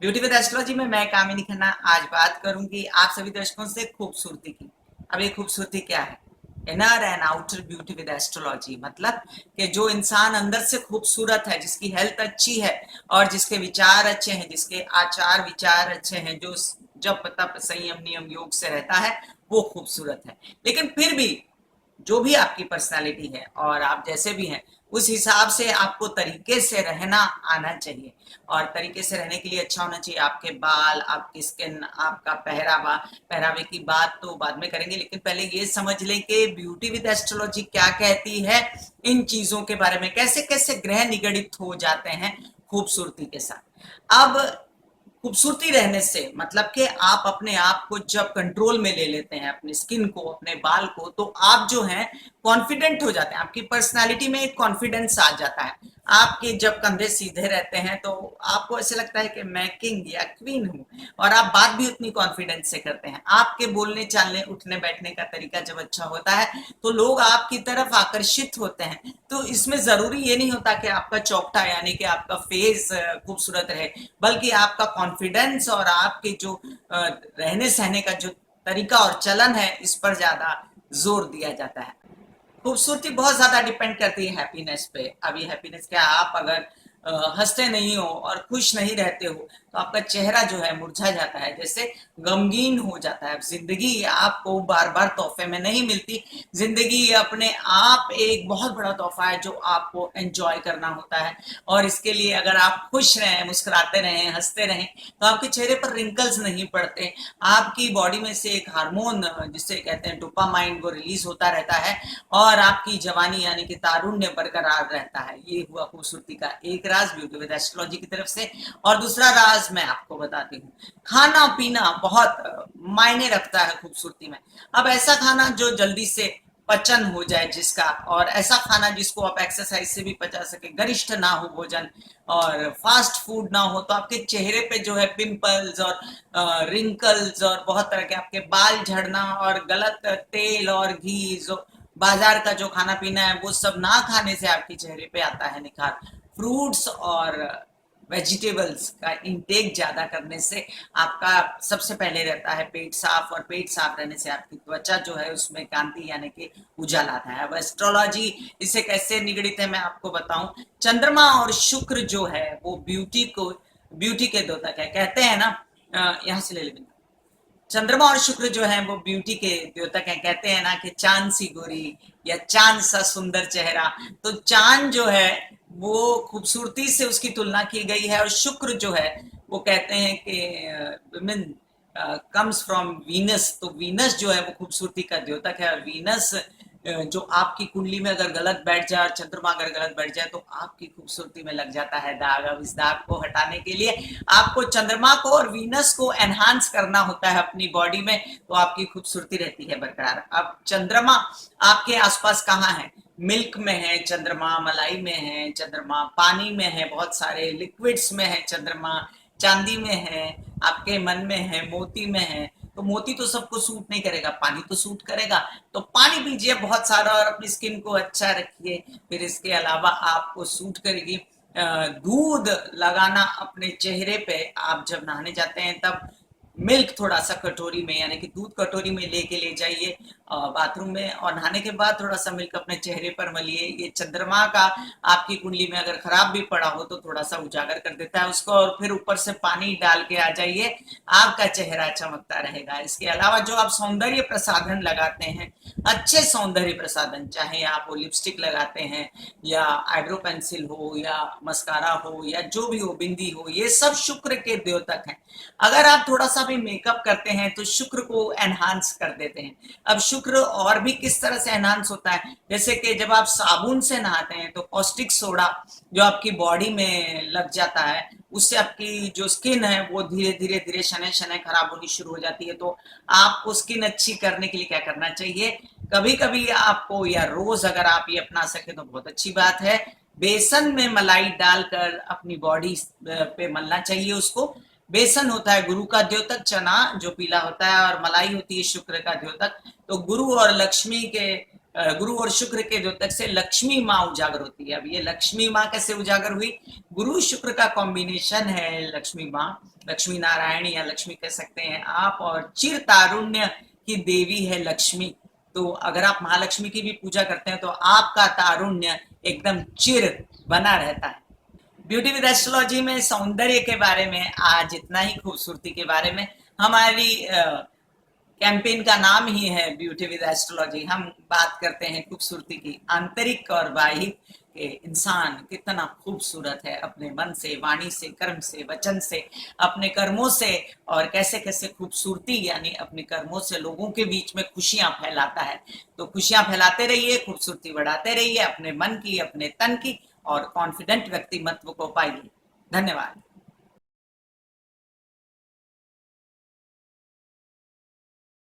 Beauty with astrology में मैं कामिनी खन्ना आज बात करूंगी आप सभी दर्शकों से खूबसूरती की। अब ये खूबसूरती क्या है? Inner and outer beauty with astrology मतलब कि जो इंसान अंदर से खूबसूरत है, जिसकी हेल्थ अच्छी है और जिसके विचार अच्छे हैं, जिसके आचार विचार अच्छे हैं, जो जप तप संयम नियम योग से रहता है, वो खूबसूरत है। लेकिन फिर भी जो भी आपकी पर्सनालिटी है और आप जैसे भी हैं, उस हिसाब से आपको तरीके से रहना आना चाहिए। और तरीके से रहने के लिए अच्छा होना चाहिए आपके बाल, आपकी स्किन, आपका पहरावा। पहरावे की बात तो बाद में करेंगे, लेकिन पहले ये समझ लें कि ब्यूटी विद एस्ट्रोलॉजी क्या कहती है इन चीजों के बारे में, कैसे कैसे ग्रह निगड़ित हो जाते हैं खूबसूरती के साथ। अब खूबसूरती रहने से मतलब कि आप अपने आप को जब कंट्रोल में ले लेते हैं, अपनी स्किन को, अपने बाल को, तो आप जो हैं कॉन्फिडेंट हो जाते हैं। आपकी पर्सनालिटी में एक कॉन्फिडेंस आ जाता है। आपके जब कंधे सीधे रहते हैं तो आपको ऐसे लगता है कि मैं किंग या क्वीन हूं, और आप बात भी उतनी कॉन्फिडेंस से करते हैं। आपके बोलने चालने उठने बैठने का तरीका जब अच्छा होता है तो लोग आपकी तरफ आकर्षित होते हैं। तो इसमें जरूरी ये नहीं होता कि आपका चौकटा यानी कि आपका फेस खूबसूरत रहे, बल्कि आपका कॉन्फिडेंस और आपके जो रहने सहने का जो तरीका और चलन है, इस पर ज्यादा जोर दिया जाता है। खूबसूरती बहुत ज्यादा डिपेंड करती है हैप्पीनेस पे। अब ये हैप्पीनेस क्या, आप अगर हंसते नहीं हो और खुश नहीं रहते हो तो आपका चेहरा जो है मुरझा जाता है, जैसे गमगीन हो जाता है। जिंदगी आपको बार बार तोहफे में नहीं मिलती। जिंदगी अपने आप एक बहुत बड़ा तोहफा है जो आपको एंजॉय करना होता है। और इसके लिए अगर आप खुश रहें, मुस्कुराते रहें, हंसते रहें, तो आपके चेहरे पर रिंकल्स नहीं पड़ते। आपकी बॉडी में से एक हार्मोन जिसे कहते हैं डोपामाइन, वो रिलीज होता रहता है और आपकी जवानी यानी कि तारुण्य बरकरार रहता है। ये हुआ खूबसूरती का एक राज ब्यूटी विद एस्ट्रोलॉजी की तरफ से। और दूसरा राज मैं आपको बताती हूँ, खाना पीना बहुत मायने रखता है खूबसूरती में। अब ऐसा खाना जो जल्दी से पचन हो जाए जिसका, और ऐसा खाना जिसको आप एक्सरसाइज से भी पचा सके, गरिष्ठ ना हो भोजन और फास्ट फूड ना हो, तो आपके चेहरे पे जो है पिंपल्स और रिंकल्स और बहुत तरह के आपके बाल झड़ना और गलत तेल और घी, जो बाजार का जो खाना पीना है, वो सब ना खाने से आपके चेहरे पे आता है निखार। फ्रूट्स और वेजिटेबल्स का इंटेक ज्यादा करने से आपका सबसे पहले रहता है पेट साफ, और पेट साफ रहने से आपकी त्वचा जो है उसमें कांति यानी कि उजाल आता है। अब एस्ट्रोलॉजी इसे कैसे निगड़ित है मैं आपको बताऊं। चंद्रमा और शुक्र जो है वो ब्यूटी के द्योतक है, कहते हैं ना। यहाँ से ले लेंगे। चंद्रमा और शुक्र जो है वो ब्यूटी के द्योतक हैं। कहते हैं ना कि चांद सी गोरी या चांद सा सुंदर चेहरा, तो चांद जो है वो खूबसूरती से उसकी तुलना की गई है। और शुक्र जो है वो कहते हैं कि विमेन कम्स फ्रॉम वीनस, तो वीनस जो है वो खूबसूरती का द्योतक है। और वीनस जो आपकी कुंडली में अगर गलत बैठ जाए और चंद्रमा अगर गलत बैठ जाए तो आपकी खूबसूरती में लग जाता है दाग। अब इस दाग को हटाने के लिए आपको चंद्रमा को और वीनस को एनहांस करना होता है अपनी बॉडी में, तो आपकी खूबसूरती रहती है बरकरार। अब चंद्रमा आपके आसपास कहाँ है? मिल्क में है चंद्रमा, मलाई में है चंद्रमा, पानी में है, बहुत सारे लिक्विड्स में है चंद्रमा, चांदी में है, आपके मन में है, मोती में है। तो मोती तो सबको सूट नहीं करेगा, पानी तो सूट करेगा। तो पानी पीजिए बहुत सारा और अपनी स्किन को अच्छा रखिए। फिर इसके अलावा आपको सूट करेगी दूध लगाना अपने चेहरे पे। आप जब नहाने जाते हैं तब मिल्क थोड़ा सा कटोरी में यानी कि दूध कटोरी में लेके ले जाइए बाथरूम में, और नहाने के बाद थोड़ा सा मिल्क अपने चेहरे पर मलिए। ये चंद्रमा का आपकी कुंडली में अगर खराब भी पड़ा हो तो थोड़ा सा उजागर कर देता है उसको, और फिर ऊपर से पानी डाल के आ जाइए, आपका चेहरा चमकता रहेगा। इसके अलावा जो आप सौंदर्य प्रसाधन लगाते हैं, अच्छे सौंदर्य प्रसाधन, चाहे आप वो लिपस्टिक लगाते हैं या आईब्रो पेंसिल हो या मस्कारा हो या जो भी हो, बिंदी हो, ये सब शुक्र के द्योतक हैं। अगर आप थोड़ा सा भी मेकअप करते हैं तो शुक्र को एनहांस कर देते हैं। अब शुक्र और भी किस तरह से एनहांस होता है, जैसे कि जब आप साबुन से नहाते हैं तो कॉस्टिक सोडा जो आपकी बॉडी में लग जाता है, उससे आपकी जो स्किन है वो धीरे धीरे धीरे शनै शनै खराब होनी शुरू हो जाती है। तो आपको स्किन अच्छी करने के लिए क्या करना चाहिए, कभी कभी आपको, या रोज अगर आप ये अपना सके तो बहुत अच्छी बात है, बेसन में मलाई डालकर अपनी बॉडी पे मलना चाहिए उसको। बेसन होता है गुरु का द्योतक, चना जो पीला होता है, और मलाई होती है शुक्र का द्योतक। तो गुरु और लक्ष्मी के गुरु और शुक्र के द्योतक से लक्ष्मी माँ उजागर होती है। अब ये लक्ष्मी माँ कैसे उजागर हुई? गुरु शुक्र का कॉम्बिनेशन है लक्ष्मी माँ, लक्ष्मी नारायण या लक्ष्मी कह सकते हैं आप, और चिर तारुण्य की देवी है लक्ष्मी। तो अगर आप महालक्ष्मी की भी पूजा करते हैं तो आपका तारुण्य एकदम चिर बना रहता है। ब्यूटी विद एस्ट्रोलॉजी में सौंदर्य के बारे में आज इतना ही, खूबसूरती के बारे में। हमारी कैंपेन का नाम ही है ब्यूटी विद एस्ट्रोलॉजी। हम बात करते हैं खूबसूरती की, आंतरिक और बाहिर के इंसान कितना खूबसूरत है अपने मन से, वाणी से, कर्म से, वचन से, अपने कर्मों से, और कैसे कैसे खूबसूरती यानी अपने कर्मों से लोगों के बीच में खुशियां फैलाता है। तो खुशियां फैलाते रहिए, खूबसूरती बढ़ाते रहिए अपने मन की, अपने तन की, और कॉन्फिडेंट व्यक्तिमत्व को पाइए। धन्यवाद।